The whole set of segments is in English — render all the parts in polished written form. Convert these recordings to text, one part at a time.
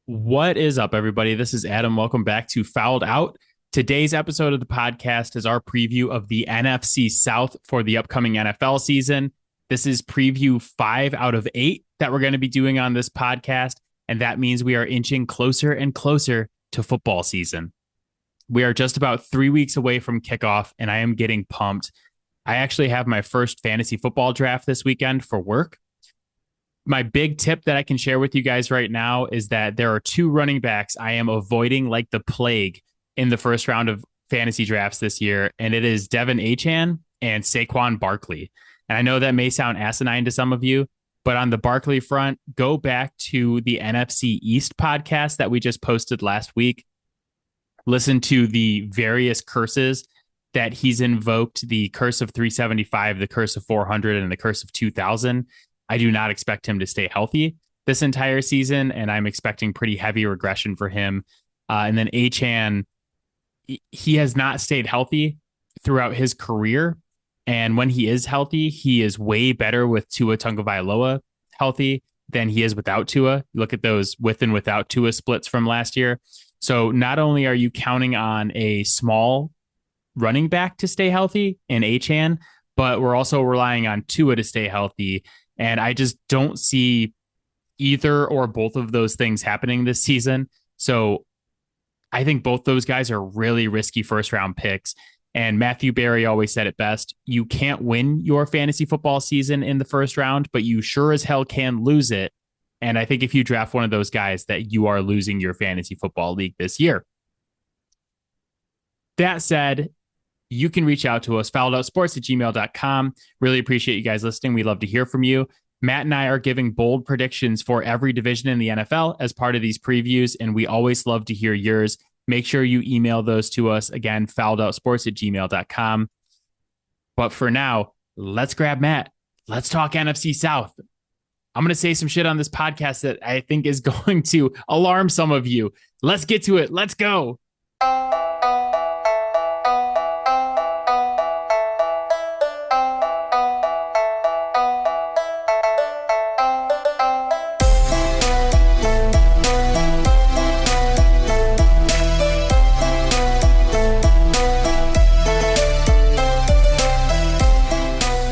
What is up, everybody? This is Adam. Welcome back to Fouled Out. Today's episode of the podcast is our preview of the NFC South for the upcoming NFL season. This is preview 5 out of 8 that we're going to be doing on this podcast, and that means we are inching closer and closer to football season. We are just about 3 weeks away from kickoff, and I am getting pumped. I actually have my first fantasy football draft this weekend for work. My big tip that I can share with you guys right now is that there are 2 running backs I am avoiding like the plague in the first round of fantasy drafts this year, and it is Devin Achane and Saquon Barkley. And I know that may sound asinine to some of you, but on the Barkley front, go back to the NFC East podcast that we just posted last week. Listen to the various curses that he's invoked, the curse of 375, the curse of 400, and the curse of 2000. I do not expect him to stay healthy this entire season, and I'm expecting pretty heavy regression for him. And then Achane, he has not stayed healthy throughout his career. And when he is healthy, he is way better with Tua Tagovailoa healthy than he is without Tua. Look at those with and without Tua splits from last year. So not only are you counting on a small running back to stay healthy in Achane, but we're also relying on Tua to stay healthy. And I just don't see either or both of those things happening this season. So I think both those guys are really risky first round picks. And Matthew Berry always said it best. You can't win your fantasy football season in the first round, but you sure as hell can lose it. And I think if you draft one of those guys, that you are losing your fantasy football league this year. That said, you can reach out to us, fouledoutsports@gmail.com. Really appreciate you guys listening. We'd love to hear from you. Matt and I are giving bold predictions for every division in the NFL as part of these previews, and we always love to hear yours. Make sure you email those to us. Again, fouledoutsports@gmail.com. But for now, let's grab Matt. Let's talk NFC South. I'm going to say some shit on this podcast that I think is going to alarm some of you. Let's get to it. Let's go.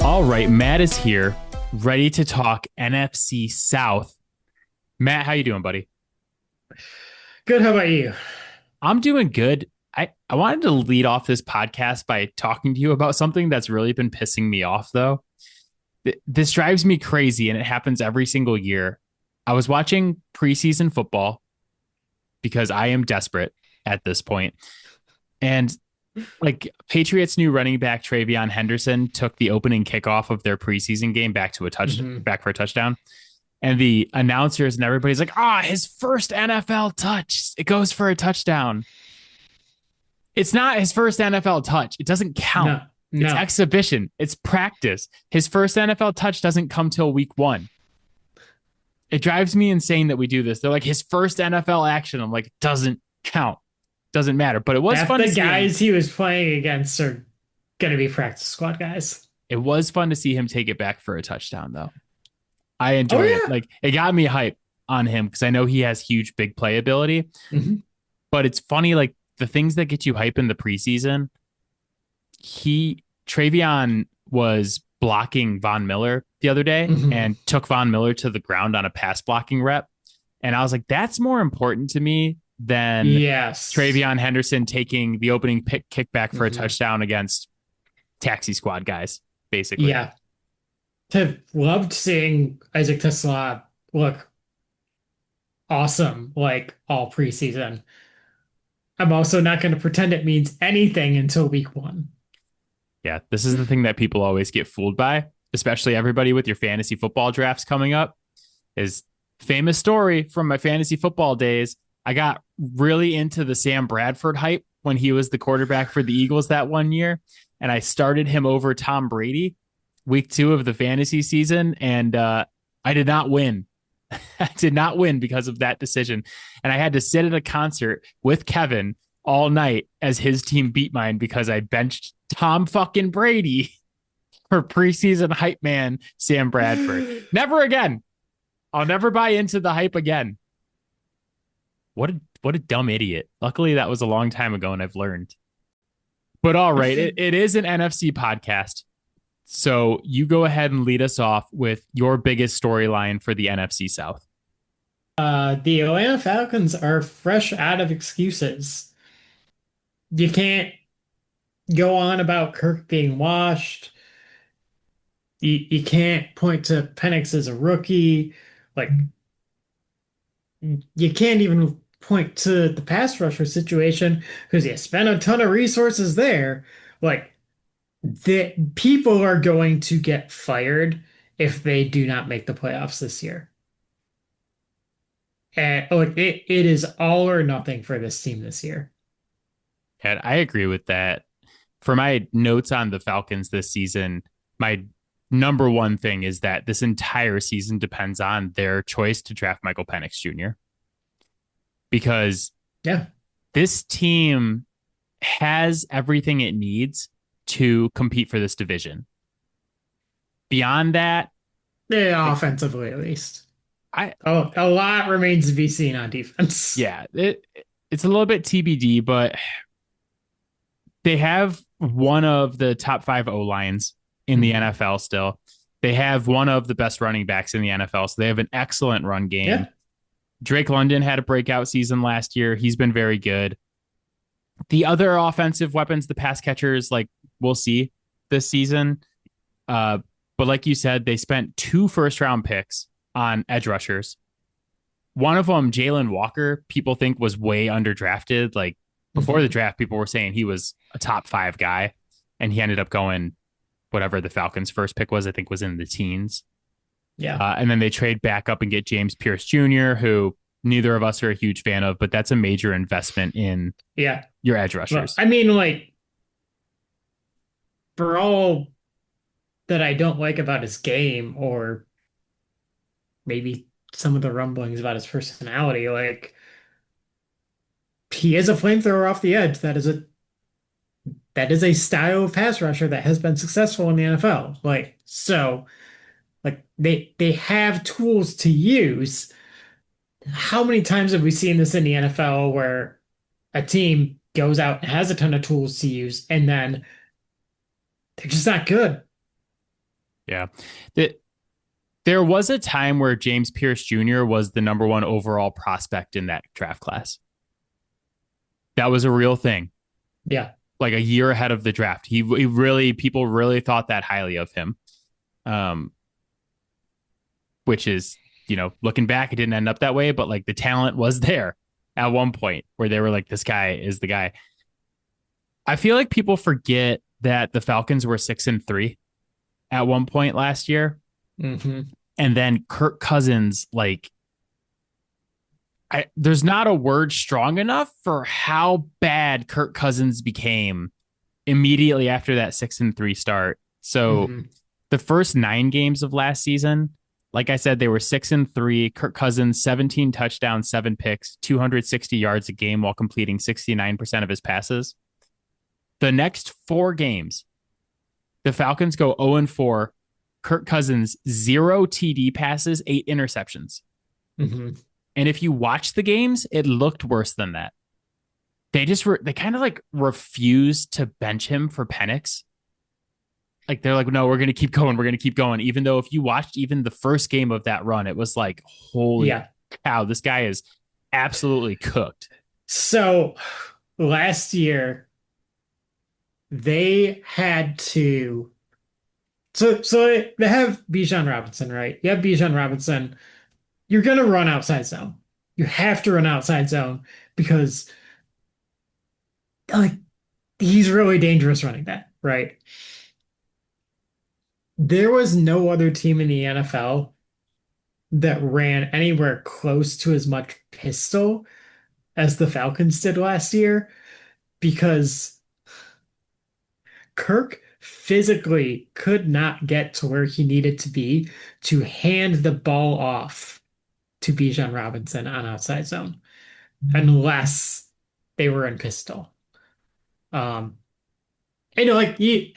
All right, Matt is here, ready to talk NFC South. Matt, how you doing, buddy? Good. How about you? I'm doing good. I wanted to lead off this podcast by talking to you about something that's really been pissing me off, though. This drives me crazy, and it happens every single year. I was watching preseason football because I am desperate at this point. And like Patriots' new running back Travion Henderson took the opening kickoff of their preseason game back for a touchdown. And the announcers and everybody's like, his first NFL touch. It goes for a touchdown. It's not his first NFL touch. It doesn't count. No. It's exhibition. It's practice. His first NFL touch doesn't come till week 1. It drives me insane that we do this. They're like, his first NFL action. I'm like, it doesn't count. Doesn't matter. But it was fun to see. The guys he was playing against are going to be practice squad guys. It was fun to see him take it back for a touchdown, though. I enjoyed it. Like, it got me hype on him because I know he has huge big play ability. Mm-hmm. But it's funny, like the things that get you hype in the preseason. Travion was blocking Von Miller the other day and took Von Miller to the ground on a pass blocking rep. And I was like, that's more important to me than Travion Henderson taking the opening kickback for a touchdown against taxi squad guys, basically. Yeah. I've loved seeing Isaac Tesla look awesome like all preseason. I'm also not going to pretend it means anything until week 1. Yeah, this is the thing that people always get fooled by, especially everybody with your fantasy football drafts coming up, is famous story from my fantasy football days. I got really into the Sam Bradford hype when he was the quarterback for the Eagles that one year. And I started him over Tom Brady week 2 of the fantasy season. And I did not win. I did not win because of that decision. And I had to sit at a concert with Kevin all night as his team beat mine because I benched Tom fucking Brady for preseason hype man Sam Bradford. Never again. I'll never buy into the hype again. what a dumb idiot. Luckily, that was a long time ago, and I've learned. But all right, it is an NFC podcast. So you go ahead and lead us off with your biggest storyline for the NFC South. The Atlanta Falcons are fresh out of excuses. You can't go on about Kirk being washed. You can't point to Penix as a rookie. Like, you can't even point to the pass rusher situation because you spent a ton of resources there. Like, the people are going to get fired if they do not make the playoffs this year. And like it is all or nothing for this team this year. And I agree with that. For my notes on the Falcons this season, my number one thing is that this entire season depends on their choice to draft Michael Penix Jr. Because Yeah. this team has everything it needs to compete for this division. Beyond that, Yeah, offensively at least. I A lot remains to be seen on defense. yeah, it's a little bit TBD, but they have one of the top 5 O lines in the NFL still. They have one of the best running backs in the NFL, so they have an excellent run game. Yeah. Drake London had a breakout season last year. He's been very good. The other offensive weapons, the pass catchers, like we'll see this season. But like you said, they spent 2 first-round picks on edge rushers. One of them, Jalen Walker, people think was way underdrafted. Like before the draft, people were saying he was a top 5 guy, and he ended up going whatever the Falcons' first pick was. I think was in the teens. Yeah. And then they trade back up and get James Pierce Jr., who neither of us are a huge fan of, but that's a major investment in your edge rushers. Well, I mean, like, for all that I don't like about his game, or maybe some of the rumblings about his personality, like, he is a flamethrower off the edge. That is a style of pass rusher that has been successful in the NFL. Like, so, like, they have tools to use. How many times have we seen this in the NFL where a team goes out and has a ton of tools to use, and then they're just not good? Yeah. There was a time where James Pierce Jr. was the number 1 overall prospect in that draft class. That was a real thing. Yeah. Like a year ahead of the draft. People really thought that highly of him. Which is, looking back, it didn't end up that way, but like the talent was there at one point where they were like, this guy is the guy. I feel like people forget that the Falcons were 6-3 at one point last year. Mm-hmm. And then Kirk Cousins, like, there's not a word strong enough for how bad Kirk Cousins became immediately after that 6-3 start. So the first 9 games of last season, like I said, they were 6-3. Kirk Cousins, 17 touchdowns, 7 picks, 260 yards a game while completing 69% of his passes. The next 4 games, the Falcons go 0-4. Kirk Cousins, 0 TD passes, 8 interceptions. And if you watch the games, it looked worse than that. They kind of like refused to bench him for Penix. Like they're like, no, we're going to keep going. We're going to keep going. Even though if you watched even the first game of that run, it was like, holy cow, this guy is absolutely cooked. So last year, they had to. So they have Bijan Robinson, right? You have Bijan Robinson. You're going to run outside zone. You have to run outside zone because, like, he's really dangerous running that, right? There was no other team in the NFL that ran anywhere close to as much pistol as the Falcons did last year because Kirk physically could not get to where he needed to be to hand the ball off to Bijan Robinson on outside zone unless they were in pistol. Like you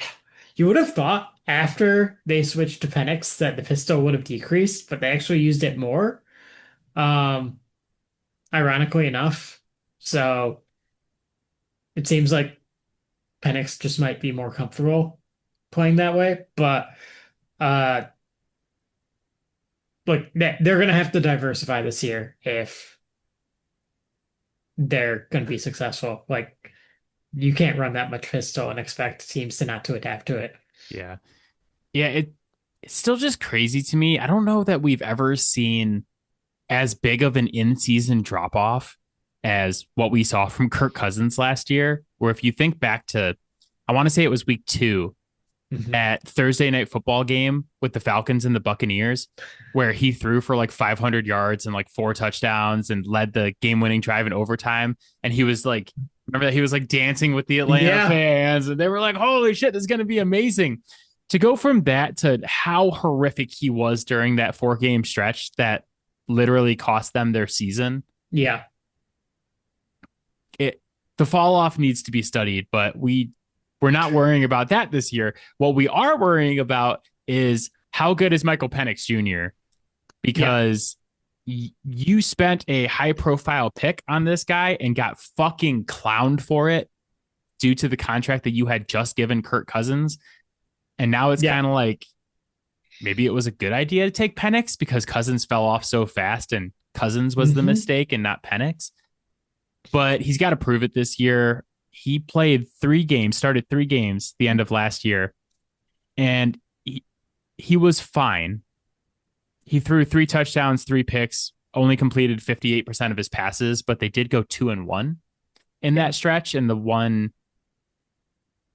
would have thought after they switched to Penix that the pistol would have decreased, but they actually used it more. ironically enough. So it seems like Penix just might be more comfortable playing that way. But uh look, they're gonna have to diversify this year if they're gonna be successful. Like you can't run that much pistol and expect teams to not to adapt to it. Yeah. Yeah, it's still just crazy to me. I don't know that we've ever seen as big of an in-season drop-off as what we saw from Kirk Cousins last year, where if you think back to, I want to say it was week 2 Mhm. at Thursday night football game with the Falcons and the Buccaneers, where he threw for like 500 yards and like 4 touchdowns and led the game-winning drive in overtime. And he was like, remember that he was like dancing with the Atlanta Yeah. fans, and they were like, "Holy shit, this is going to be amazing." To go from that to how horrific he was during that 4-game stretch that literally cost them their season, Yeah. it the fall off needs to be studied, but we're not worrying about that this year. What we are worrying about is how good is Michael Penix Jr. Yeah. because you spent a high profile pick on this guy and got fucking clowned for it due to the contract that you had just given Kirk Cousins. And now it's Yeah. kind of like maybe it was a good idea to take Penix because Cousins fell off so fast and Cousins was the Hmm. mistake and not Penix. But he's got to prove it this year. He played 3 games, started 3 games the end of last year, and he was fine. He threw 3 touchdowns, 3 picks, only completed 58% of his passes, but they did go 2-1 in Yeah. that stretch. And the one,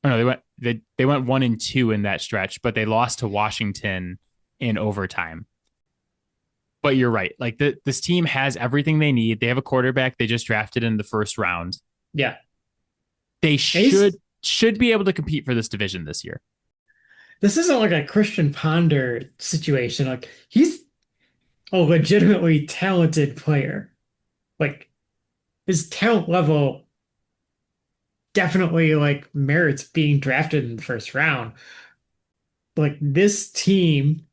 oh no, they went 1-2 in that stretch, but they lost to Washington in overtime. But you're right. Like this team has everything they need. They have a quarterback they just drafted in the first round. Yeah. They He's should be able to compete for this division this year. This isn't like a Christian Ponder situation. Like he's a legitimately talented player. Like his talent level definitely like merits being drafted in the first round. Like this team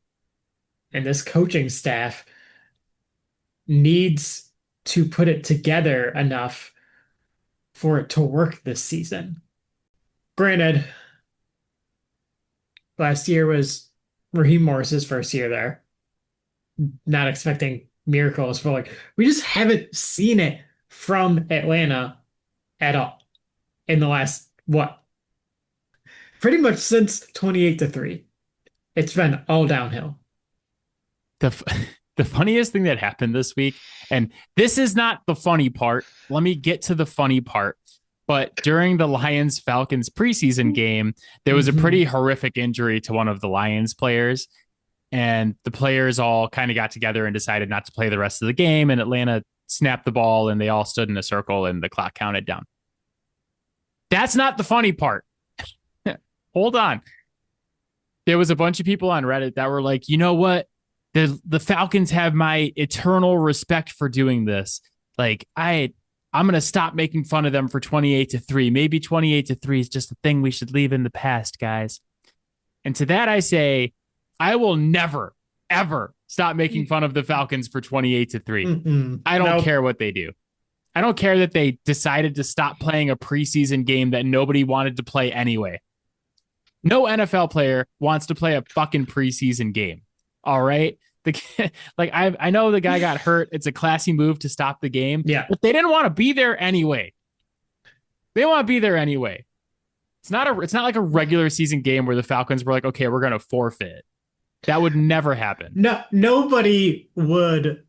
and this coaching staff needs to put it together enough for it to work this season. Granted, last year was Raheem Morris's first year there. Not expecting miracles, but like we just haven't seen it from Atlanta at all in the last what? Pretty much since 28-3. It's been all downhill. The the funniest thing that happened this week, and this is not the funny part. Let me get to the funny part. But during the Lions Falcons preseason game, there was a Hmm. pretty horrific injury to one of the Lions players. And the players all kind of got together and decided not to play the rest of the game. And Atlanta snapped the ball and they all stood in a circle and the clock counted down. That's not the funny part. Hold on. There was a bunch of people on Reddit that were like, you know what? The Falcons have my eternal respect for doing this. Like I'm gonna stop making fun of them for 28-3. Maybe 28-3 is just a thing we should leave in the past, guys. And to that I say, I will never, ever stop making fun of the Falcons for 28-3. Mm-mm. I don't Nope. care what they do. I don't care that they decided to stop playing a preseason game that nobody wanted to play anyway. No NFL player wants to play a fucking preseason game. All right. Like I know the guy got hurt. It's a classy move to stop the game, Yeah. but they didn't want to be there anyway. They want to be there anyway. It's not like a regular season game where the Falcons were like, okay, we're gonna forfeit. That would never happen. No, nobody would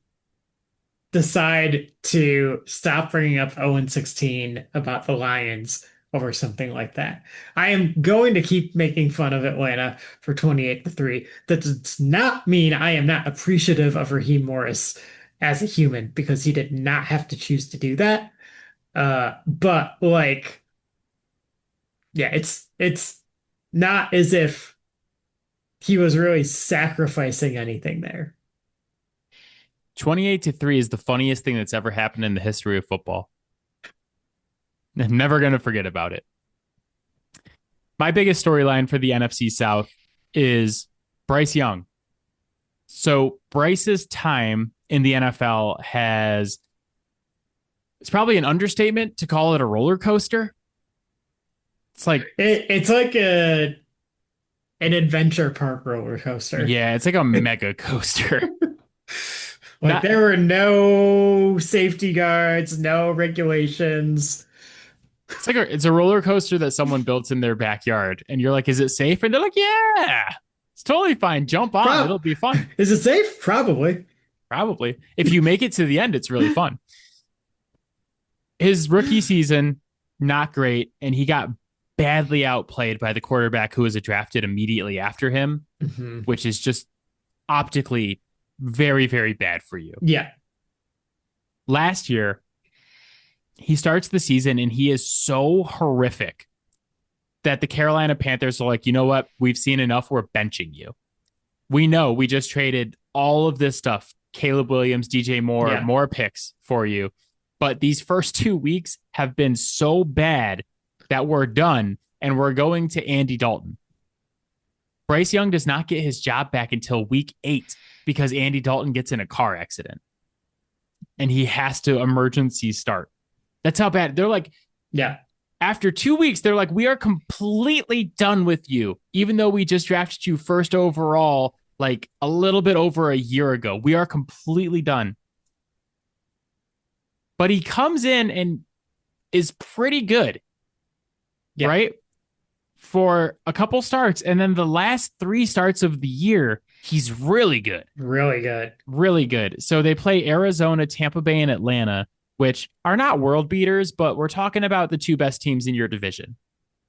decide to stop bringing up 0-16 about the Lions over something like that. I am going to keep making fun of Atlanta for 28-3. That does not mean I am not appreciative of Raheem Morris as a human because he did not have to choose to do that. But like, yeah, it's not as if he was really sacrificing anything there. 28-3 is the funniest thing that's ever happened in the history of football. I'm never going to forget about it. My biggest storyline for the NFC South is Bryce Young. So Bryce's time in the NFL has It's probably an understatement to call it a roller coaster. It's like, It's like an adventure park roller coaster. yeah, it's like a mega coaster. Like Not, there were no safety guards, no regulations. it's a roller coaster that someone built in their backyard, and you're like, is it safe? And they're like, yeah, it's totally fine. Jump on, Pro it'll be fun. Is it safe? Probably. Probably. If you make it to the end, it's really fun. His rookie season, not great, and he got badly outplayed by the quarterback who was drafted immediately after him, Hmm. which is just optically very, very bad for you. Yeah. Last year, he starts the season and he is so horrific that the Carolina Panthers are like, you know what? We've seen enough. We're benching you. We know we just traded all of this stuff, Caleb Williams, DJ Moore, Yeah. more picks for you. But these first 2 weeks have been so bad that we're done and we're going to Andy Dalton. Bryce Young does not get his job back until week 8 because Andy Dalton gets in a car accident and he has to emergency start. That's how bad. They're like, Yeah. after 2 weeks, they're like, we are completely done with you, even though we just drafted you first overall, like a little bit over a year ago. We are completely done. But he comes in and is pretty good, Yeah. right? For a couple starts. And then the last 3 starts of the year, he's really good. Really good. Really good. So they play Arizona, Tampa Bay, and Atlanta, which are not world beaters, but we're talking about the 2 best teams in your division,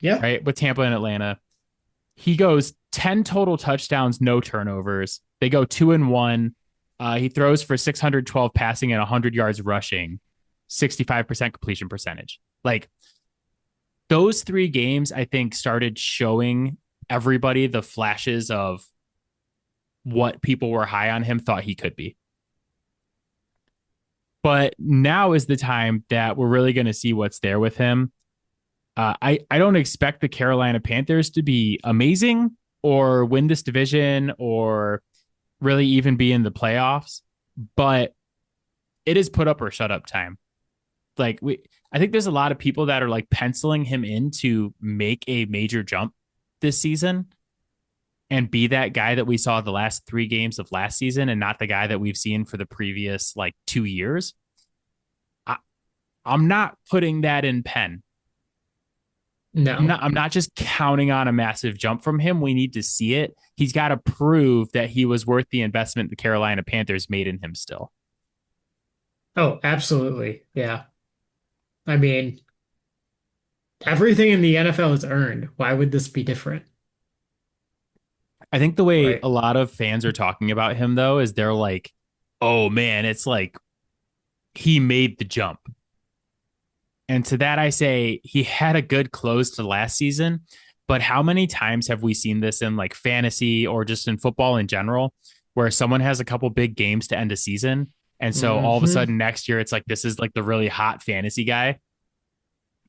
Yeah. right? With Tampa and Atlanta. He goes 10 total touchdowns, no turnovers. They go 2-1. He throws for 612 passing and 100 yards rushing, 65% completion percentage. Like those 3 games, I think, started showing everybody the flashes of what people were high on him thought he could be. But now is the time that we're really going to see what's there with him. I don't expect the Carolina Panthers to be amazing or win this division or really even be in the playoffs, but it is put up or shut up time. Like I think there's a lot of people that are like penciling him in to make a major jump this season and be that guy that we saw the last 3 games of last season and not the guy that we've seen for the previous like 2 years. I'm not putting that in pen. No. I'm not just counting on a massive jump from him. We need to see it. He's got to prove that he was worth the investment the Carolina Panthers made in him still. Oh, absolutely. Yeah. I mean, everything in the NFL is earned. Why would this be different? I think the way Right. a lot of fans are talking about him, though, is they're like, oh man, it's like he made the jump. And to that, I say he had a good close to last season. But how many times have we seen this in like fantasy or just in football in general, where someone has a couple big games to end a season? And so all of a Hmm. sudden next year, it's like this is like the really hot fantasy guy.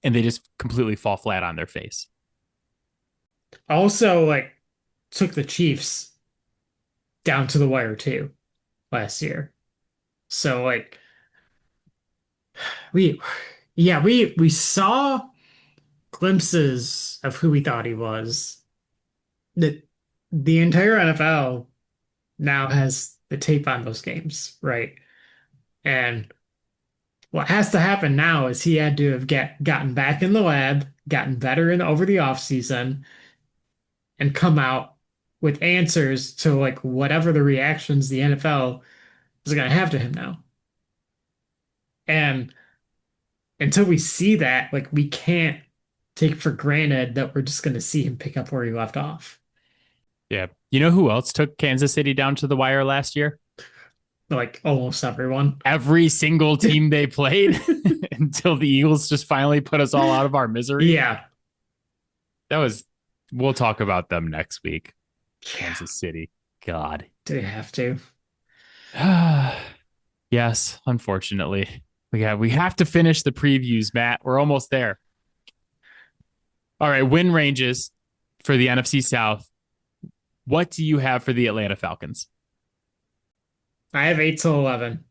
And they just completely fall flat on their face. Also, like, took the Chiefs down to the wire too last year. So, like, we, yeah, we saw glimpses of who we thought he was. The entire NFL now has the tape on those games, right? And what has to happen now is he had to have gotten back in the lab, gotten better in over the off season, and come out with answers to like whatever the reactions the NFL is going to have to him now. And until we see that, like we can't take for granted that we're just going to see him pick up where he left off. Yeah. You know who else took Kansas City down to the wire last year? Like almost everyone. Every single team they played until the Eagles just finally put us all out of our misery. Yeah. That was, we'll talk about them next week. Yeah. Kansas City. God. Do you have to? Yes, unfortunately. We have to finish the previews, Matt. We're almost there. All right, win ranges for the NFC South. What do you have for the Atlanta Falcons? I have 8 to 11.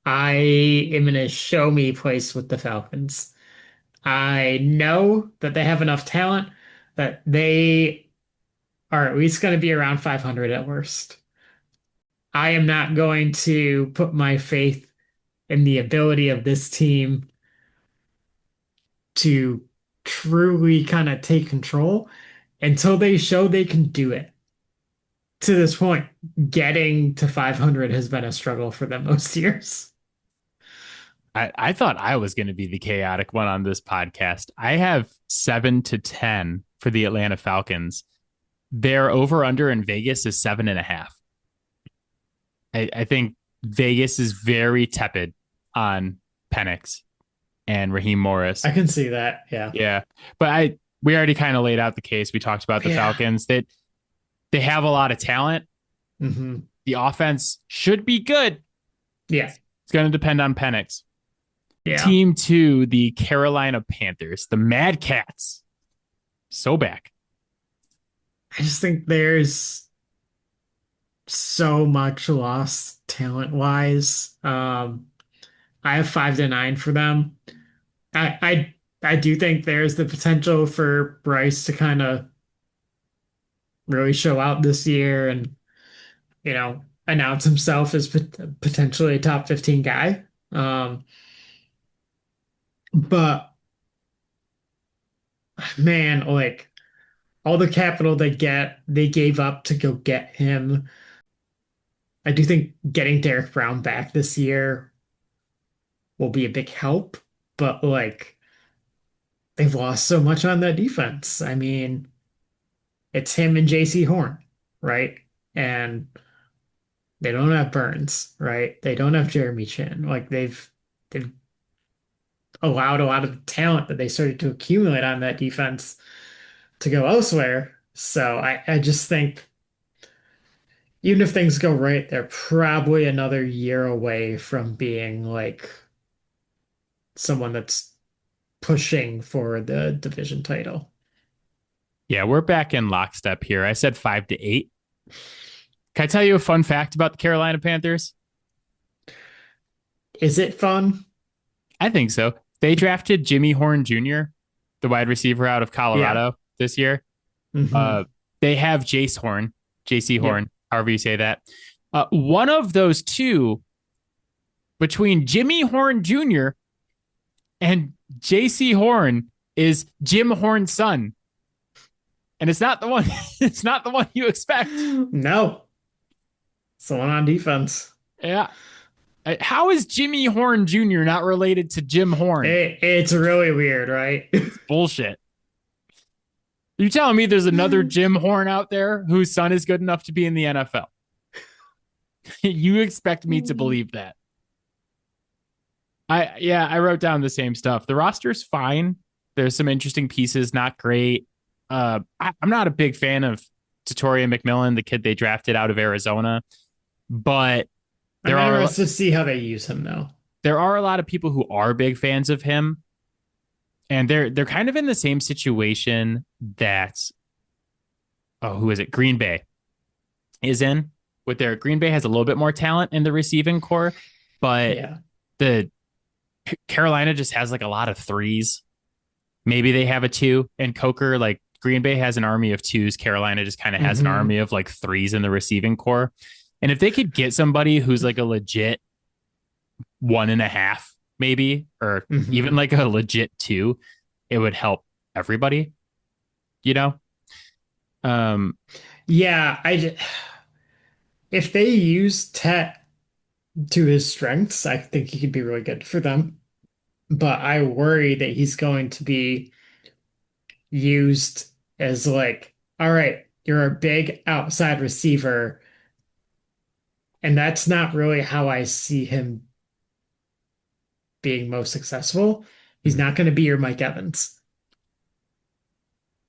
I am in a show me place with the Falcons. I know that they have enough talent that they are at least going to be around 500 at worst. I am not going to put my faith in the ability of this team to truly kind of take control until they show they can do it. To this point, getting to 500 has been a struggle for them most years. I thought I was going to be the chaotic one on this podcast. I have 7-10 for the Atlanta Falcons. Their over under in Vegas is 7.5. I think Vegas is very tepid on Penix and Raheem Morris. I can see that. Yeah. Yeah. But we already kind of laid out the case. We talked about the Yeah. Falcons that they have a lot of talent. Hmm. The offense should be good. Yeah. It's going to depend on Penix. Yeah. Team 2, the Carolina Panthers, the Mad Cats. So back. I just think there's so much lost talent wise. I have 5-9 for them. I do think there's the potential for Bryce to kind of really show out this year and, announce himself as potentially a top 15 guy. But man, like all the capital they gave up to go get him. I do think getting Derek Brown back this year will be a big help, but like they've lost so much on that defense. I mean, it's him and JC Horn, right? And they don't have Burns, right? They don't have Jeremy Chin. Like they've allowed a lot of the talent that they started to accumulate on that defense to go elsewhere. So I just think even if things go right, they're probably another year away from being like someone that's pushing for the division title. Yeah, we're back in lockstep here. I said 5-8. Can I tell you a fun fact about the Carolina Panthers? Is it fun? I think so. They drafted Jimmy Horn Jr., the wide receiver out of Yeah. Colorado this year. Hmm. They have Jace Horn, JC Yeah. Horn, however you say that. One of those two, between Jimmy Horn Jr. and JC Horn, is Jim Horn's son. And it's not the one, it's not the one you expect. No. Someone on defense. Yeah. How is Jimmy Horn Jr. not related to Jim Horn? It's really weird, right? It's bullshit. You telling me there's another Jim Horn out there whose son is good enough to be in the NFL? You expect me to believe that? I wrote down the same stuff. The roster's fine. There's some interesting pieces, not great. I'm not a big fan of Tatoria McMillan, the kid they drafted out of Arizona, but I'm interested to see how they use him though. there are a lot of people who are big fans of him, and they're kind of in the same situation that who is it? Green Bay is in with their Green Bay has a little bit more talent in the receiving core, but Yeah. the Carolina just has like a lot of threes. Maybe they have a two, and Coker, like Green Bay has an army of twos. Carolina just kind of has an Mhm. army of like threes in the receiving core. And if they could get somebody who's like a legit 1.5, maybe, or Mhm. even like a legit 2, it would help everybody, you know? Yeah, if they use Tet to his strengths, I think he could be really good for them. But I worry that he's going to be used as like, all right, you're a big outside receiver, and that's not really how I see him being most successful. He's not going to be your Mike Evans.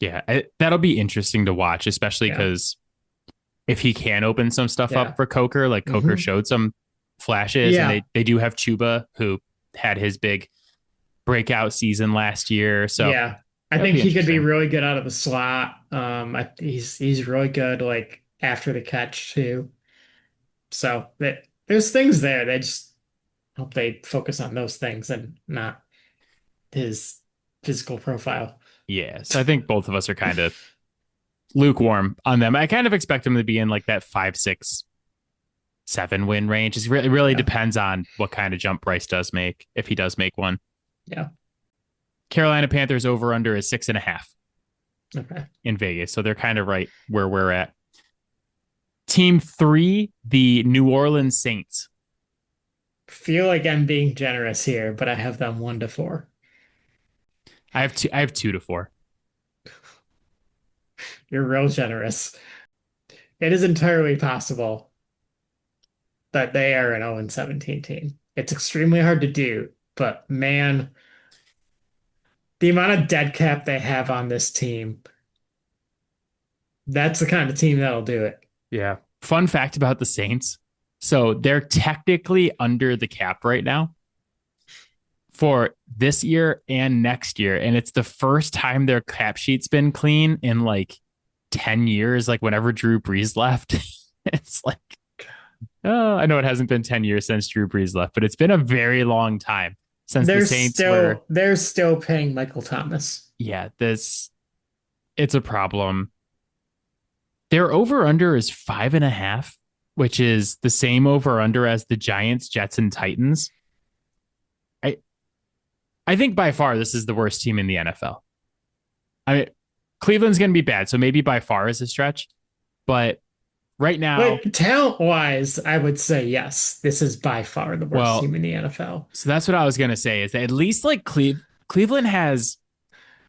Yeah, that'll be interesting to watch, especially Yeah. because if he can open some stuff Yeah. up for Coker, like Coker Mhm. showed some flashes, Yeah. and they do have Chuba, who had his big breakout season last year. So Yeah. I that'd think be he could be interesting. really good out of the slot. He's really good like after the catch too. So there's things there that just Hope they focus on those things and not his physical profile. Yeah. So I think both of us are kind of lukewarm on them. I kind of expect them to be in like that 5, 6, 7 win range. It really Yeah. depends on what kind of jump Bryce does make, if he does make one. Yeah. Carolina Panthers over under is 6.5 Okay. in Vegas. So they're kind of right where we're at. Team 3, the New Orleans Saints. Feel like I'm being generous here, but I have them 1-4. I have 2-4. You're real generous. It is entirely possible that they are an 0-17 team. It's extremely hard to do, but man, the amount of dead cap they have on this team, that's the kind of team that'll do it. Yeah. Fun fact about the Saints. So they're technically under the cap right now for this year and next year. And it's the first time their cap sheet's been clean in like 10 years, like whenever Drew Brees left. It's like, oh, I know it hasn't been 10 years since Drew Brees left, but it's been a very long time since the Saints were. They're still paying Michael Thomas. Yeah, it's a problem. Their over under is 5.5, which is the same over under as the Giants, Jets, and Titans. I think by far this is the worst team in the NFL. I mean, Cleveland's going to be bad, so maybe by far is a stretch. But right now, Like talent-wise, I would say yes. This is by far the worst team in the NFL. So that's what I was going to say, is that at least like Cleveland has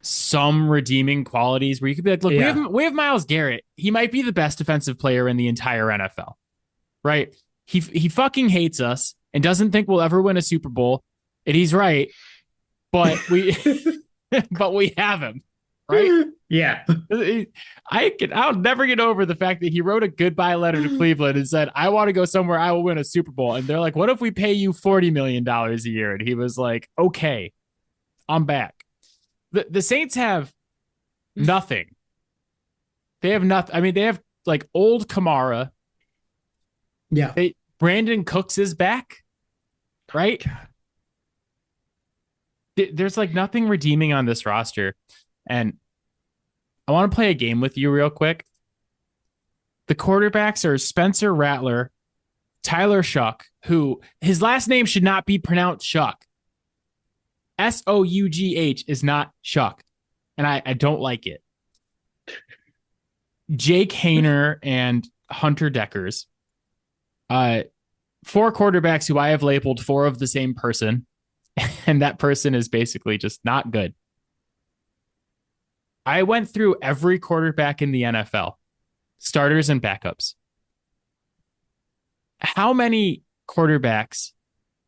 some redeeming qualities where you could be like, look, we have Myles Garrett. He might be the best defensive player in the entire NFL, right? He fucking hates us and doesn't think we'll ever win a Super Bowl. And he's right, but we have him, right? Yeah. I'll never get over the fact that he wrote a goodbye letter to Cleveland and said, I want to go somewhere I will win a Super Bowl. And they're like, what if we pay you $40 million a year? And he was like, okay, I'm back. The Saints have nothing. They have nothing. I mean, they have like old Kamara. Yeah. Brandon Cooks is back, right? There's like nothing redeeming on this roster. And I want to play a game with you real quick. The quarterbacks are Spencer Rattler, Tyler Shuck, who his last name should not be pronounced Shuck. Sough is not Shuck. And I don't like it. Jake Hayner and Hunter Deckers. 4 quarterbacks who I have labeled 4 of the same person. And that person is basically just not good. I went through every quarterback in the NFL, starters and backups. How many quarterbacks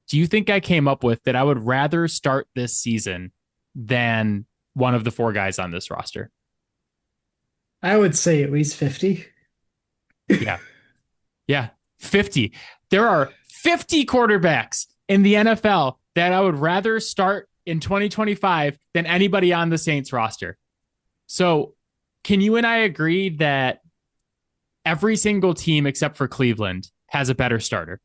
do you think I came up with that I would rather start this season than one of the 4 guys on this roster? I would say at least 50. Yeah. 50. There are 50 quarterbacks in the NFL that I would rather start in 2025 than anybody on the Saints roster. So can you and I agree that every single team except for Cleveland has a better starter?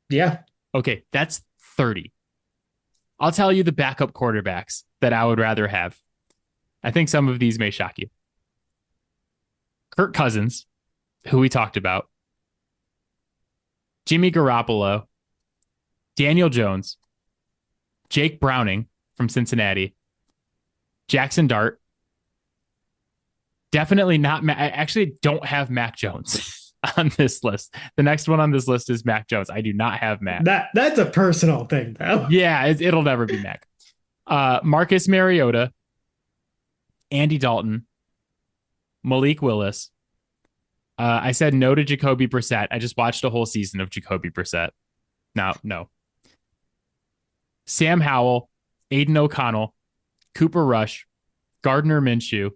Yeah. Okay, that's 30. I'll tell you the backup quarterbacks that I would rather have. I think some of these may shock you. Kirk Cousins, who we talked about. Jimmy Garoppolo. Daniel Jones. Jake Browning from Cincinnati. Jackson Dart. Definitely not. I actually don't have Mac Jones on this list. The next one on this list is Mac Jones. I do not have Mac. That's a personal thing, though. Yeah, it'll never be Mac. Marcus Mariota. Andy Dalton. Malik Willis. I said no to Jacoby Brissett. I just watched a whole season of Jacoby Brissett. No. Sam Howell. Aiden O'Connell. Cooper Rush, Gardner Minshew.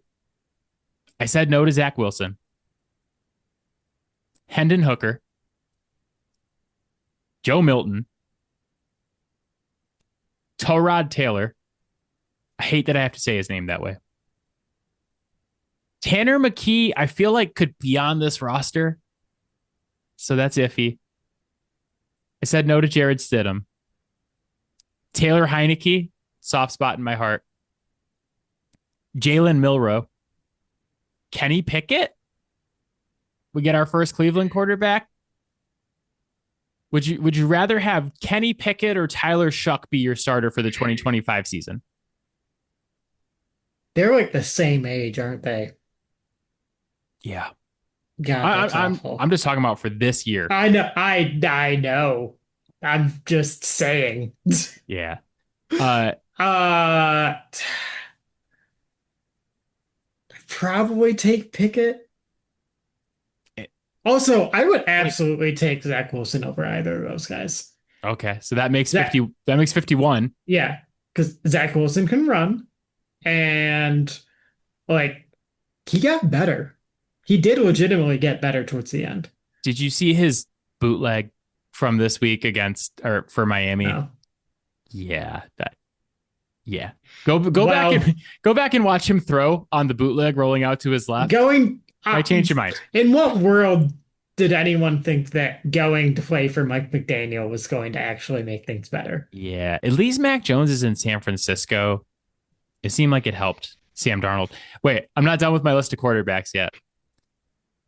I said no to Zach Wilson. Hendon Hooker. Joe Milton. Tyrod Taylor. I hate that I have to say his name that way. Tanner McKee, I feel like could be on this roster. So that's iffy. I said no to Jared Stidham. Taylor Heineke, soft spot in my heart. Jalen Milroe. Kenny Pickett. We get our first Cleveland quarterback. Would you rather have Kenny Pickett or Tyler Shuck be your starter for the 2025 season? They're like the same age, aren't they? Yeah. God, that's awful. I'm just talking about for this year. I know. I know. I'm just saying. Yeah. Probably take Pickett. Also, I would absolutely take Zach Wilson over either of those guys. Okay, so that makes 50. That makes 51. Yeah, because Zach Wilson can run, and like he got better. He did legitimately get better towards the end. Did you see his bootleg from this week for Miami? No. Yeah, Go back and watch him throw on the bootleg rolling out to his left. I changed your mind. In what world did anyone think that going to play for Mike McDaniel was going to actually make things better? Yeah, at least Mac Jones is in San Francisco. It seemed like it helped Sam Darnold. Wait, I'm not done with my list of quarterbacks yet.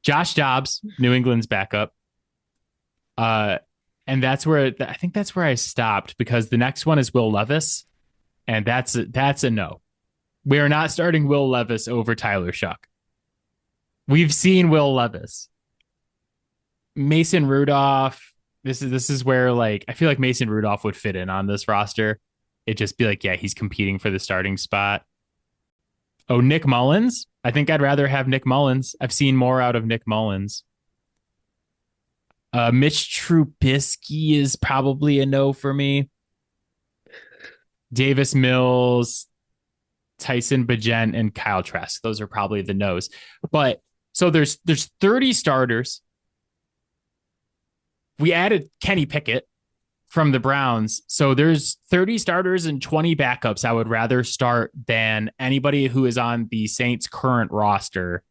Josh Dobbs, New England's backup. And that's where I stopped because the next one is Will Levis, and that's a no. We are not starting Will Levis over Tyler Shuck. We've seen Will Levis. Mason Rudolph. This is where like I feel like Mason Rudolph would fit in on this roster. It'd just be like, yeah, he's competing for the starting spot. Oh, Nick Mullins. I think I'd rather have Nick Mullins. I've seen more out of Nick Mullins. Mitch Trubisky is probably a no for me. Davis Mills, Tyson Bagent, and Kyle Trask. Those are probably the no's. But so there's 30 starters. We added Kenny Pickett from the Browns. So there's 30 starters and 20 backups I would rather start than anybody who is on the Saints' current roster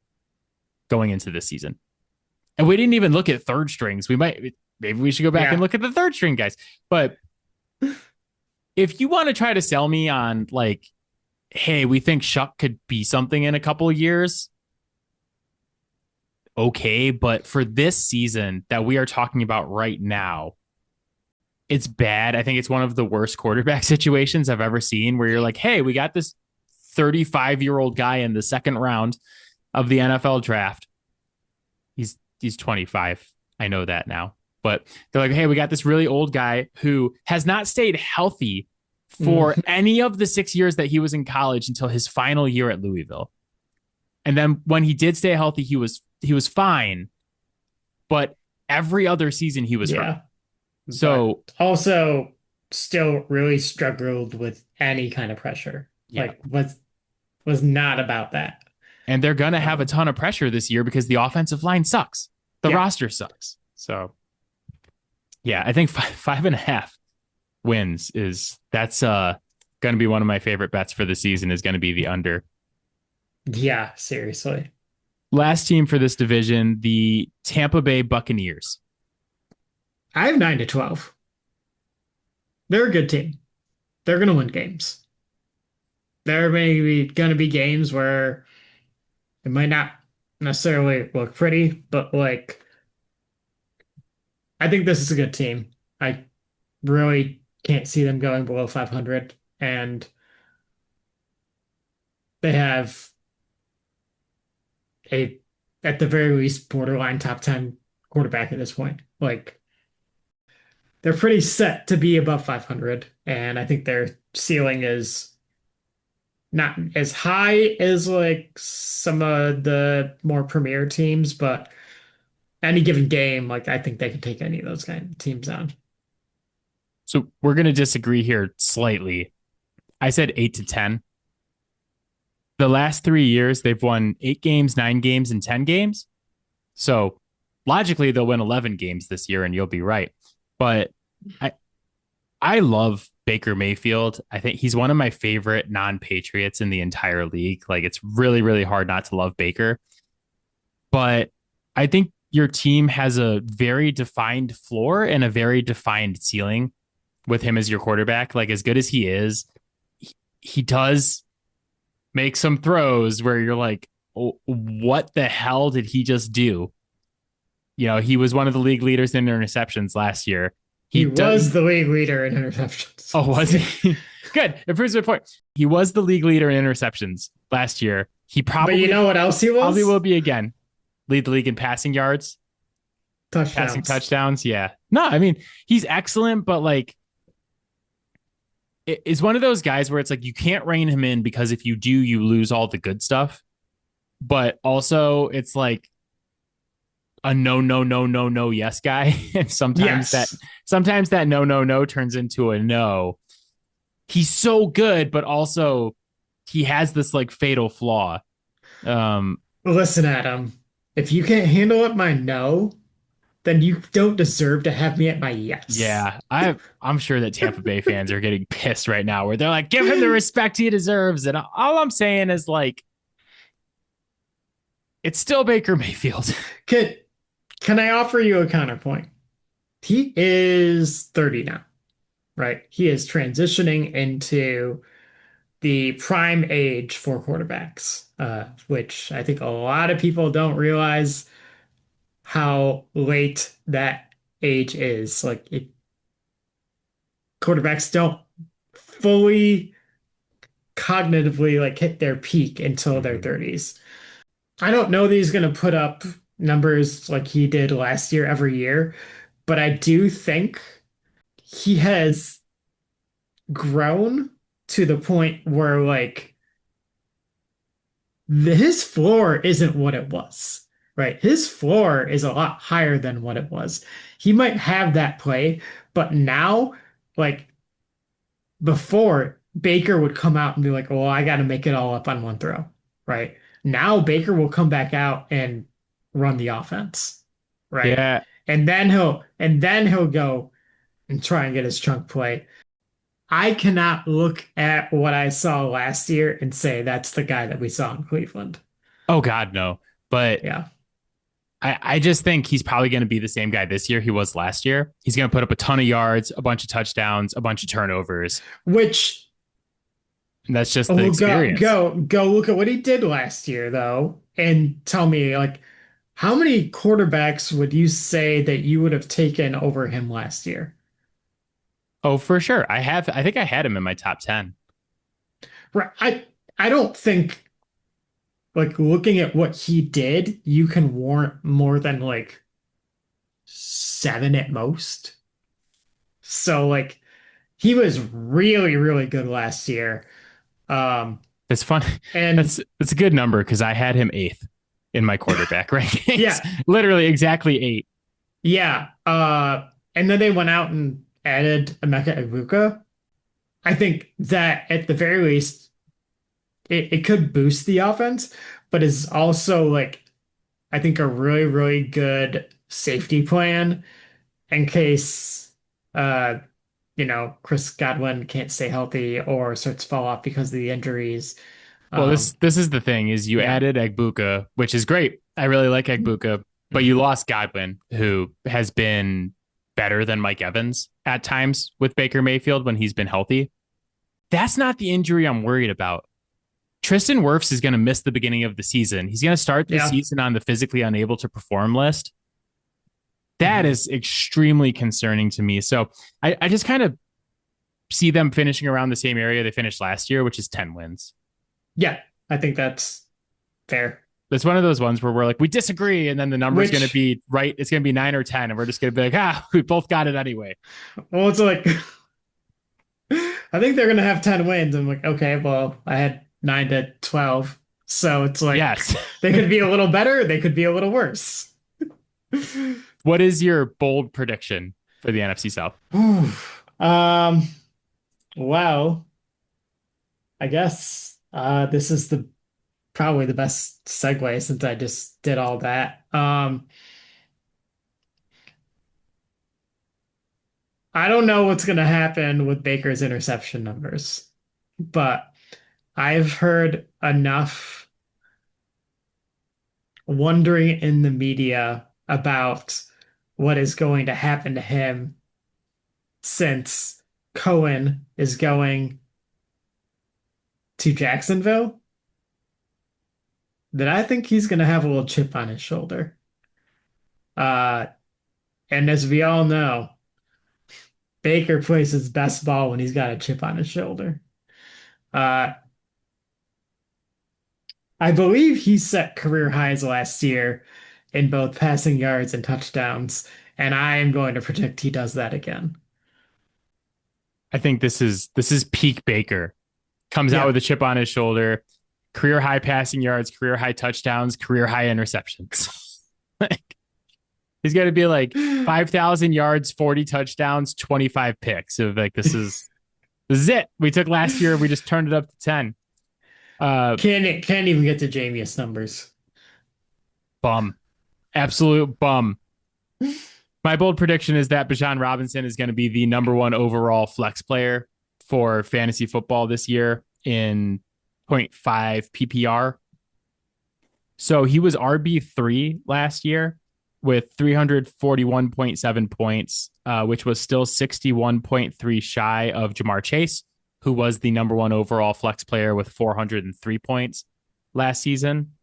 going into this season. And we didn't even look at third strings. Maybe we should go back and look at the third string guys. But if you want to try to sell me on like, hey, we think Shuck could be something in a couple of years. Okay, but for this season that we are talking about right now, it's bad. I think it's one of the worst quarterback situations I've ever seen where you're like, hey, we got this 35-year-old guy in the second round of the NFL draft. He's 25. I know that now. But they're like, hey, we got this really old guy who has not stayed healthy for any of the 6 years that he was in college until his final year at Louisville. And then when he did stay healthy, he was fine. But every other season he was hurt. So but also still really struggled with any kind of pressure. Yeah. Like was not about that. And they're going to have a ton of pressure this year because the offensive line sucks. The roster sucks. So, yeah, I think 5.5 wins that's going to be one of my favorite bets for the season is going to be the under. Yeah, seriously. Last team for this division, the Tampa Bay Buccaneers. I have 9-12. They're a good team. They're going to win games. There may be going to be games where it might not necessarily look pretty, but like, I think this is a good team. I really can't see them going below 500, and they have at the very least, borderline top 10 quarterback at this point. Like, they're pretty set to be above 500, and I think their ceiling is not as high as like some of the more premier teams, but any given game, like I think they can take any of those kind of teams on. So we're going to disagree here slightly. I said 8 to 10. The last 3 years, they've won 8 games, 9 games, and 10 games. So logically, they'll win 11 games this year, and you'll be right. But I love Baker Mayfield. I think he's one of my favorite non-Patriots in the entire league. Like, it's really, really hard not to love Baker. But I think your team has a very defined floor and a very defined ceiling with him as your quarterback. Like as good as he is, he does make some throws where you're like, oh, what the hell did he just do? You know, he was one of the league leaders in interceptions last year. He He was does. the league leader in interceptions Oh, last was year. he? Good. It proves my point. He was the league leader in interceptions last year. He But you know what else he probably will was? be again. Lead the league in passing yards, passing Touchdowns. touchdowns. Yeah. No, I mean, he's excellent, but like it is one of those guys where it's like you can't rein him in because if you do, you lose all the good stuff. But also it's like a no, no, no, no, no, yes guy. And Yes. sometimes that no, no, no turns into a no. He's so good, but also he has this like fatal flaw. Um, Listen, Adam, if you can't handle it my no, then you don't deserve to have me at my yes. yeah, I'm sure that Tampa Bay fans are getting pissed right now where they're like, give him the respect he deserves. And all I'm saying is like, it's still Baker Mayfield. Can, can I offer you a counterpoint? He is 30 now, right? He is transitioning into the prime age for quarterbacks, which I think a lot of people don't realize how late that age is. Quarterbacks don't fully cognitively like hit their peak until their Mhm. 30s. I don't know that he's going to put up numbers like he did last year every year, but I do think he has grown to the point where like his floor isn't what it was, right? His floor is a lot higher than what it was. He might have that play, but now, like before, Baker would come out and be like, "Oh, I got to make it all up on one throw," right? Now Baker will come back out and run the offense, right? Yeah. And then he'll go and try and get his chunk play. I cannot look at what I saw last year and say that's the guy that we saw in Cleveland. Oh God, no. But Yeah. I just think he's probably going to be the same guy this year he was last year. He's going to put up a ton of yards, a bunch of touchdowns, a bunch of turnovers. Which And that's just the oh experience. go look at what he did last year though and tell me like how many quarterbacks would you say that you would have taken over him last year? Oh, for sure. I think I had him in my top 10. Right. I don't think like looking at what he did, you can warrant more than like seven at most. So like he was really, really good last year. Um, It's fun. and That's a good number because I had him eighth in my quarterback rankings. yeah, Literally exactly eight. yeah. And then they went out and added Emeka Egbuka. I think that at the very least, it could boost the offense, but is also like I think a really, really good safety plan in case Chris Godwin can't stay healthy or starts to fall off because of the injuries. Well, Um, this is the thing is you yeah. added Egbuka, which is great. I really like Egbuka, but you Mhm. lost Godwin, who has been better than Mike Evans at times with Baker Mayfield when he's been healthy. That's not the injury I'm worried about. Tristan Wirfs is going to miss the beginning of the season. He's going to start the Yeah. season on the physically unable to perform list. That Mhm. is extremely concerning to me. So I just kind of see them finishing around the same area they finished last year, which is 10 wins. Yeah. I think that's fair. It's one of those ones where we're like, we disagree. And then the number's going to Which, be right. It's going to be 9 or 10. And we're just going to be like, we both got it anyway. well, it's like I think they're gonna have 10 wins. I'm like, okay, well, I had 9 to 12. So it's like Yes. they could be a little better, they could be a little worse. What is your bold prediction for the NFC South? Um, well, I guess this is the probably the best segue since I just did all that. I don't know what's gonna happen with Baker's interception numbers, but I've heard enough wondering in the media about what is going to happen to him since Cohen is going to Jacksonville, that I think he's going to have a little chip on his shoulder. Uh, and as we all know, Baker plays his best ball when he's got a chip on his shoulder. Uh, I believe he set career highs last year in both passing yards and touchdowns, and I am going to predict he does that again. I think this is peak Baker. Comes out Yeah. with a chip on his shoulder, career high passing yards, career high touchdowns, career high interceptions. He's got to be like 5,000 yards, 40 touchdowns, 25 picks. So like this is it. We took last year, we just turned it up to 10. Can't even get to Jameis numbers. Bum. Absolute bum. My bold prediction is that Bijan Robinson is going to be the number one overall flex player for fantasy football this year in 0.5 PPR. So he was RB3 last year with 341.7 points, which was still 61.3 shy of Jamar Chase, who was the number one overall flex player with 403 points last season.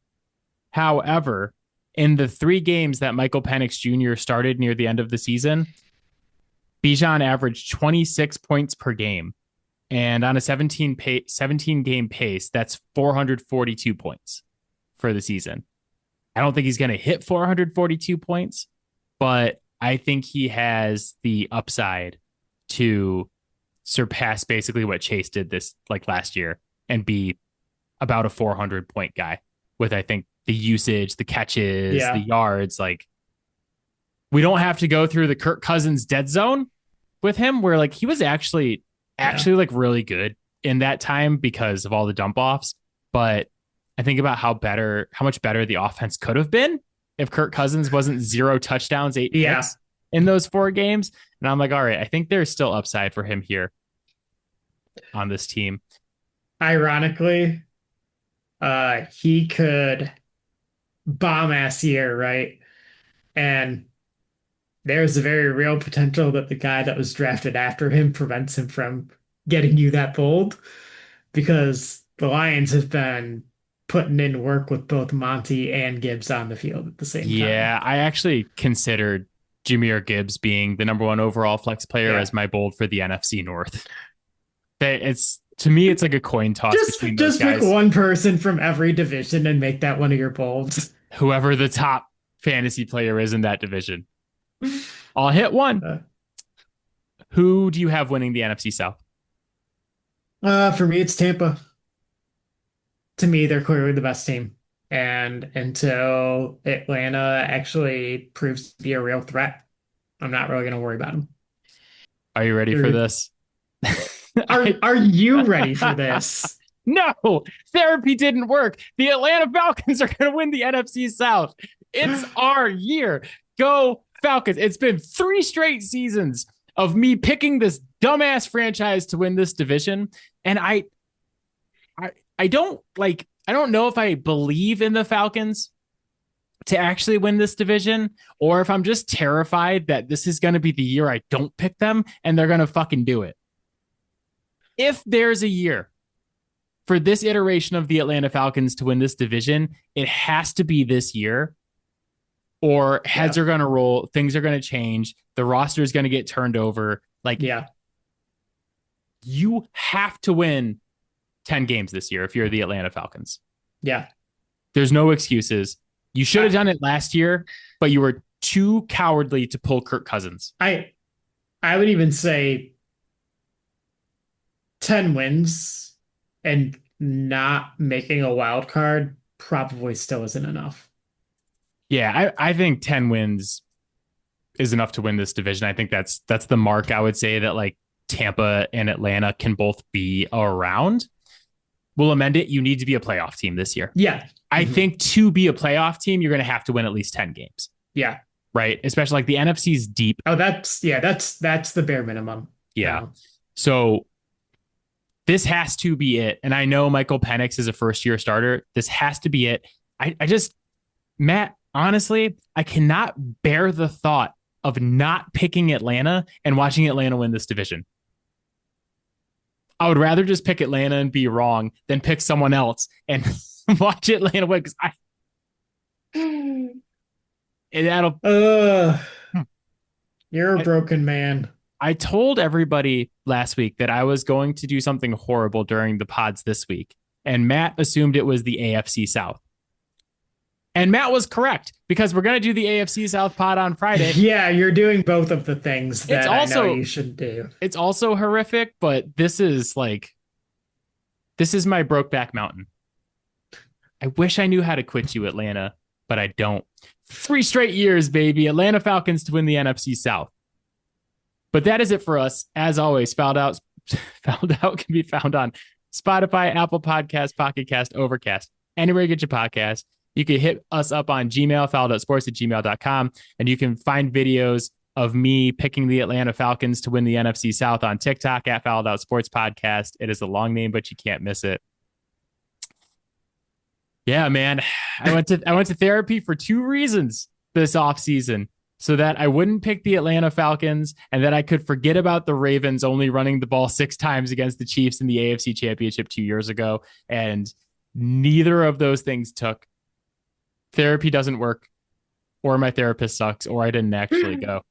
However, in the 3 games that Michael Penix Jr. started near the end of the season, Bijan averaged 26 points per game. And on a 17 game pace, that's 442 points for the season. I don't think he's going to hit 442 points, but I think he has the upside to surpass basically what Chase did this like last year and be about a 400 point guy with, I think, the usage, the catches, the yards. Like, we don't have to go through the Kirk Cousins dead zone with him, where like he was actually like really good in that time because of all the dump offs. But I think about how much better the offense could have been if Kirk Cousins wasn't 0 touchdowns, 8 picks in those 4 games. And I'm like, all right, I think there's still upside for him here on this team. Ironically, he could bomb ass year, right? And there's a very real potential that the guy that was drafted after him prevents him from getting you that bold, because the Lions have been putting in work with both Monty and Gibbs on the field at the same time. Yeah, I actually considered Jahmyr Gibbs being the number one overall flex player as my bold for the NFC North. To me, it's like a coin toss between those guys. Just pick one person from every division and make that one of your bolds. Whoever the top fantasy player is in that division. I'll hit one. Who do you have winning the NFC South? For me, it's Tampa. To me, they're clearly the best team. And until Atlanta actually proves to be a real threat, I'm not really going to worry about them. Are you ready for this? Are you ready for this? No, therapy didn't work. The Atlanta Falcons are going to win the NFC South. It's our year. Go Falcons. It's been 3 straight seasons of me picking this dumbass franchise to win this division. And I don't know if I believe in the Falcons to actually win this division, or if I'm just terrified that this is going to be the year I don't pick them and they're going to fucking do it. If there's a year for this iteration of the Atlanta Falcons to win this division, it has to be this year, or heads are going to roll. Things are going to change. The roster is going to get turned over. You have to win 10 games this year if you're the Atlanta Falcons. Yeah. There's no excuses. You should have done it last year, but you were too cowardly to pull Kirk Cousins. I would even say 10 wins and not making a wild card probably still isn't enough. Yeah, I think 10 wins is enough to win this division. I think that's the mark I would say that like Tampa and Atlanta can both be around. We'll amend it. You need to be a playoff team this year. Yeah. I think to be a playoff team, you're going to have to win at least 10 games. Yeah. Right. Especially like the NFC's deep. Oh, that's the bare minimum. Yeah. So this has to be it. And I know Michael Penix is a first-year starter. This has to be it. I just, Matt honestly, I cannot bear the thought of not picking Atlanta and watching Atlanta win this division. I would rather just pick Atlanta and be wrong than pick someone else and watch Atlanta win because you're a broken man. I told everybody last week that I was going to do something horrible during the pods this week, and Matt assumed it was the AFC South. And Matt was correct because we're going to do the AFC South pod on Friday. Yeah, you're doing both of the things that I know you should do. It's also horrific, but this is my Brokeback Mountain. I wish I knew how to quit you, Atlanta, but I don't. 3 straight years, baby. Atlanta Falcons to win the NFC South. But that is it for us. As always, Fouled Out can be found on Spotify, Apple Podcasts, Pocket Cast, Overcast, anywhere you get your podcast. You can hit us up on Gmail, fouledoutsports@gmail.com, and you can find videos of me picking the Atlanta Falcons to win the NFC South on TikTok at Fouled Out Sports Podcast. It is a long name, but you can't miss it. Yeah, man. I went to therapy for 2 reasons this offseason. So that I wouldn't pick the Atlanta Falcons and that I could forget about the Ravens only running the ball 6 times against the Chiefs in the AFC Championship 2 years ago. And neither of those things took. Therapy doesn't work, or my therapist sucks, or I didn't actually go.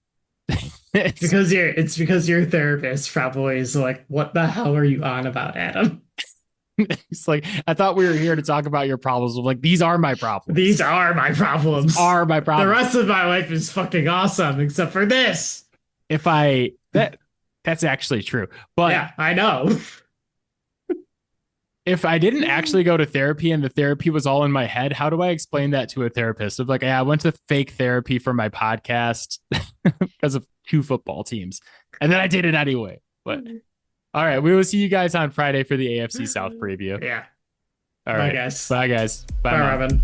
It's because your therapist probably is like, what the hell are you on about, Adam? It's like, I thought we were here to talk about your problems. I'm like, these are my problems. These are my problems. The rest of my life is fucking awesome, except for this. That's actually true. But yeah, I know. If I didn't actually go to therapy and the therapy was all in my head, how do I explain that to a therapist? Of like, yeah, I went to fake therapy for my podcast because of 2 football teams. And then I did it anyway. But all right, we will see you guys on Friday for the AFC South preview. Yeah. All right. Bye, guys. Bye, guys. Bye, Robin.